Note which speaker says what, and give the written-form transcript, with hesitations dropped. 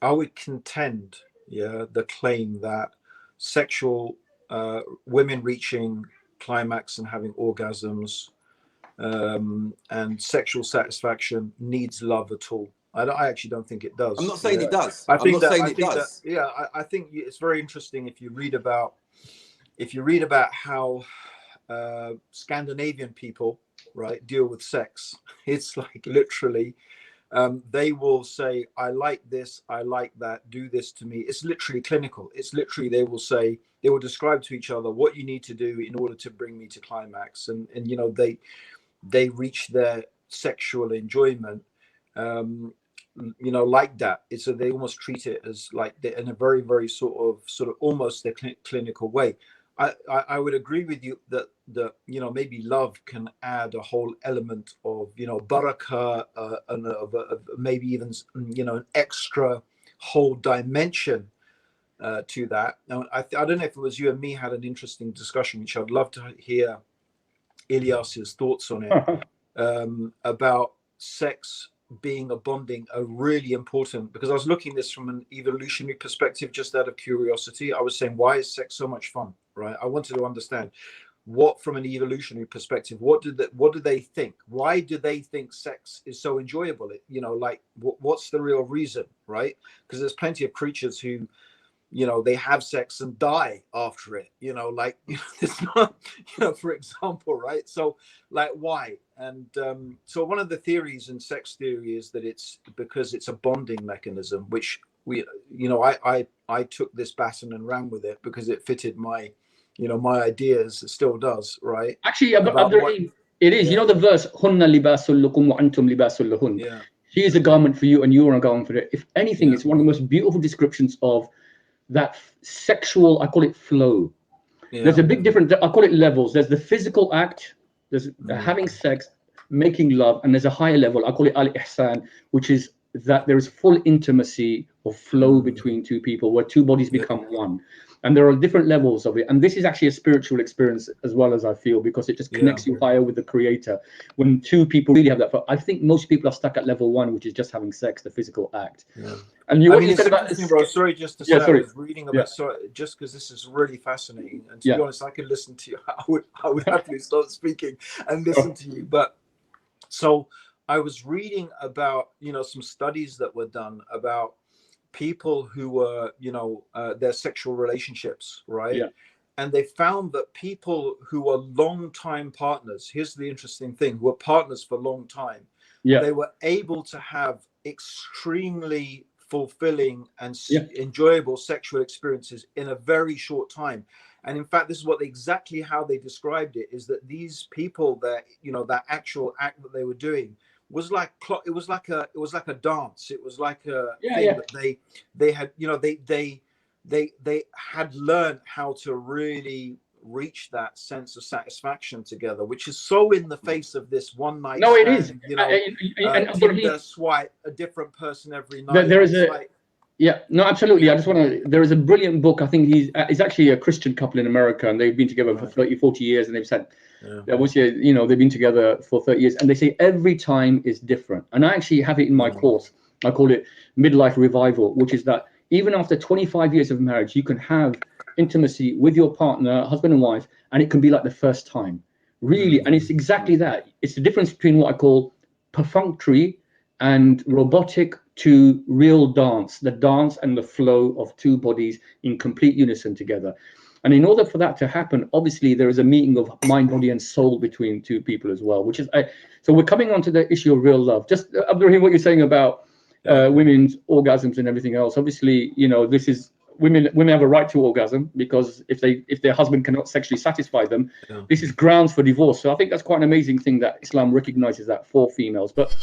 Speaker 1: I would contend, yeah, the claim that sexual women reaching climax and having orgasms and sexual satisfaction needs love at all. I actually don't think it
Speaker 2: I'm
Speaker 1: does.
Speaker 2: not saying
Speaker 1: Yeah.
Speaker 2: it does.
Speaker 1: I
Speaker 2: I'm
Speaker 1: think
Speaker 2: not
Speaker 1: that
Speaker 2: saying
Speaker 1: I
Speaker 2: it
Speaker 1: think that
Speaker 2: does.
Speaker 1: yeah, I think it's very interesting if you read about how Scandinavian people, right, deal with sex. It's like literally they will say, I like this, I like that, do this to me. It's literally clinical. It's literally, they will say, they will describe to each other what you need to do in order to bring me to climax. And you know, they reach their sexual enjoyment, you know, like that. It's so they almost treat it as like in a very, very sort of almost a clinical way. I would agree with you that you know, maybe love can add a whole element of, you know, barakah, and of maybe even, you know, an extra whole dimension to that. Now, I don't know if it was you and me had an interesting discussion, which I'd love to hear Ilyas's thoughts on it, about sex being a bonding, a really important, because I was looking this from an evolutionary perspective, just out of curiosity. I was saying, why is sex so much fun, right? I wanted to understand what, from an evolutionary perspective, what do they think? Why do they think sex is so enjoyable? You know, like what's the real reason, right? Because there's plenty of creatures who, you know, they have sex and die after it, you know, like, you know, it's not, you know, for example, right? So like, why? And so one of the theories in sex theory is that it's because it's a bonding mechanism, which we, you know, I took this baton and ran with it because it fitted my, you know, my ideas. It still does, right?
Speaker 3: Actually,
Speaker 1: About what,
Speaker 3: Abdurraheem, it is.
Speaker 1: yeah,
Speaker 3: You know the verse, "Hunna libasul lakum wa antum libasul lahun."
Speaker 1: yeah,
Speaker 3: She is a garment for you, and you are a garment for it. If anything,
Speaker 1: yeah,
Speaker 3: it's one of the most beautiful descriptions of that sexual. I call it flow.
Speaker 1: yeah,
Speaker 3: There's a big difference. I call it levels. There's the physical act. There's having sex, making love, and there's a higher level. I call it al-ihsan, which is that there is full intimacy or flow between two people, where two bodies
Speaker 1: yeah,
Speaker 3: become one. And there are different levels of it. And this is actually a spiritual experience as well, as I feel, because it just
Speaker 1: yeah.
Speaker 3: connects you higher with the creator. When two people really have that, I think most people are stuck at level one, which is just having sex, the physical act.
Speaker 1: Yeah.
Speaker 3: And you,
Speaker 1: I
Speaker 3: what
Speaker 1: mean,
Speaker 3: you
Speaker 1: it's
Speaker 3: said about
Speaker 1: interesting, bro. Sorry, just to say,
Speaker 3: yeah,
Speaker 1: I
Speaker 3: sorry,
Speaker 1: was reading
Speaker 3: yeah,
Speaker 1: about, sorry, just because this is really fascinating, and to be
Speaker 3: yeah,
Speaker 1: honest, I could listen to you. I would happily start speaking and listen to you. But so I was reading about, you know, some studies that were done about people who were, you know, their sexual relationships, right?
Speaker 3: yeah,
Speaker 1: And they found that people who are long-time partners, here's the interesting thing, who were partners for a long time,
Speaker 3: yeah,
Speaker 1: they were able to have extremely fulfilling and
Speaker 3: yeah,
Speaker 1: enjoyable sexual experiences in a very short time. And in fact, this is what exactly how they described it, is that these people, that, you know, that actual act that they were doing was like, it was like a dance. It was like a
Speaker 3: yeah,
Speaker 1: thing
Speaker 3: yeah.
Speaker 1: that they had, you know, they had learned how to really reach that sense of satisfaction together, which is so in the face of this one night
Speaker 3: No, it is.
Speaker 1: stand, you know,
Speaker 3: And Abdurraheem,
Speaker 1: Tinder swipe a different person every night.
Speaker 3: there is
Speaker 1: It's
Speaker 3: a,
Speaker 1: like,
Speaker 3: yeah, no, absolutely.
Speaker 1: yeah,
Speaker 3: I just want to, there is a brilliant book. I think he's actually a Christian couple in America, and they've been together for
Speaker 1: right,
Speaker 3: 30, 40 years, and they've said,
Speaker 1: yeah,
Speaker 3: you know, they've been together for 30 years, and they say every time is different. And I actually have it in my course. I call it midlife revival, which is that even after 25 years of marriage, you can have intimacy with your partner, husband and wife, and it can be like the first time, really. And it's exactly that. It's the difference between what I call perfunctory and robotic to real dance, the dance and the flow of two bodies in complete unison together. And in order for that to happen, obviously there is a meeting of mind, body, and soul between two people as well, which is, so we're coming on to the issue of real love. Just, Abdurrahim, what you're saying about
Speaker 1: yeah,
Speaker 3: women's orgasms and everything else. Obviously, you know, this is, women have a right to orgasm, because if their husband cannot sexually satisfy them,
Speaker 1: yeah.
Speaker 3: this is grounds for divorce. So I think that's quite an amazing thing that Islam recognizes that for females. But